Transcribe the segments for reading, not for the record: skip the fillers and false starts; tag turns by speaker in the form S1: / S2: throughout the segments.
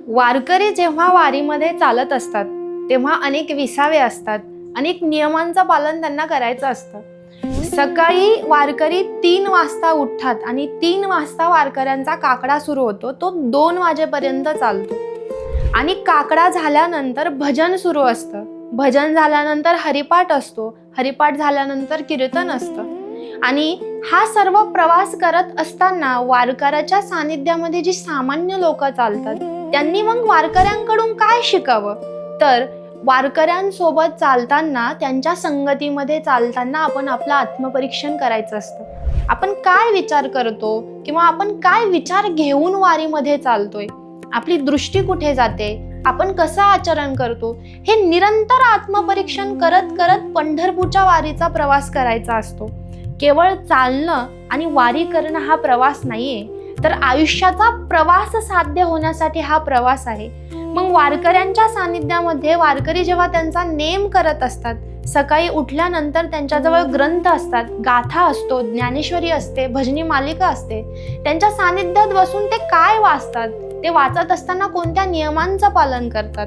S1: वारकरी जेव्हा वारीमध्ये चालत असतात तेव्हा अनेक विसावे असतात, अनेक नियमांचं पालन त्यांना करायचं असतं. सकाळी वारकरी 3 वाजता उठतात आणि 3 वाजता वारकऱ्यांचा काकडा सुरू होतो. तो 2 वाजेपर्यंत चालतो आणि काकडा झाल्यानंतर भजन सुरू असतं. भजन झाल्यानंतर हरिपाठ असतो. हरिपाठ झाल्यानंतर कीर्तन असतं आणि हा सर्व प्रवास करत असताना वारकऱ्याच्या सानिध्यामध्ये जी सामान्य लोक चालतात त्यांनी मग वारकऱ्यांकडून काय शिकावं, तर वारकऱ्यांसोबत चालताना त्यांच्या संगतीमध्ये चालताना आपण आपलं आत्मपरीक्षण करायचं असतं. आपण काय विचार करतो किंवा आपण काय विचार घेऊन वारीमध्ये चालतोय, आपली दृष्टी कुठे जाते, आपण कसं आचरण करतो, हे निरंतर आत्मपरीक्षण करत करत पंढरपूरच्या वारीचा प्रवास करायचा असतो. केवळ चालणं आणि वारी करणं हा प्रवास नाहीये, तर आयुष्याचा प्रवास साध्य होण्यासाठी हा प्रवास आहे. मग वारकऱ्यांच्या सानिध्यामध्ये वारकरी जेव्हा त्यांचा नेम करत असतात, सकाळी उठल्यानंतर त्यांच्याजवळ ग्रंथ असतात, गाथा असतो, ज्ञानेश्वरी असते, भजनी मालिका असते. त्यांच्या सानिध्यात बसून ते काय वाचतात, ते वाचत असताना कोणत्या नियमांचं पालन करतात.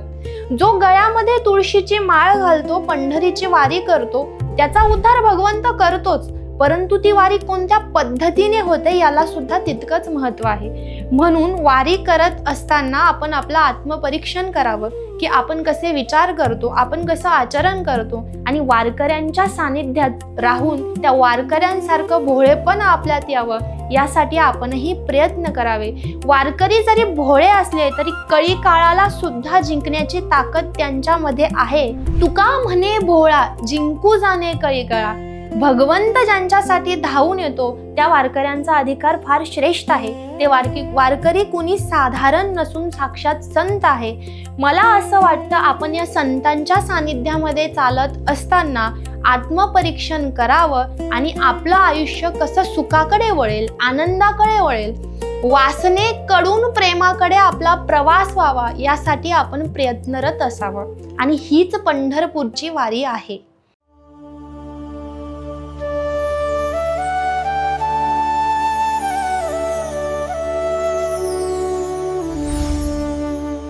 S1: जो गळ्यामध्ये तुळशीची माळ घालतो, पंढरीची वारी करतो, त्याचा उद्धार भगवंत करतोच, परंतु ती वारी कोणत्या पद्धतीने होते याला सुद्धा तितकंच महत्त्व आहे. म्हणून वारी करत असताना आपण आपलं आत्मपरीक्षण करावं की आपण कसे विचार करतो, आपण कसं आचरण करतो आणि वारकऱ्यांच्या सानिध्यात राहून त्या वारकऱ्यांसारखं भोळेपण आपल्यात यावं यासाठी आपणही प्रयत्न करावे. वारकरी जरी भोळे असले तरी कळी काळाला सुद्धा जिंकण्याची ताकद त्यांच्यामध्ये आहे. तुका म्हणे भोळा जिंकू जाणे कळी काळा. भगवंत ज्यांच्यासाठी धावून येतो त्या वारकऱ्यांचा अधिकार फार श्रेष्ठ आहे. ते वारकरी कुणी साधारण नसून साक्षात संत आहे. मला असं वाटतं आपण या संतांच्या सानिध्यामध्ये चालत असताना आत्मपरीक्षण करावं आणि आपलं आयुष्य कसं सुखाकडे वळेल, आनंदाकडे वळेल, वासनेकडून प्रेमाकडे आपला प्रवास व्हावा यासाठी आपण प्रयत्नरत असावं. आणि हीच पंढरपूरची वारी आहे.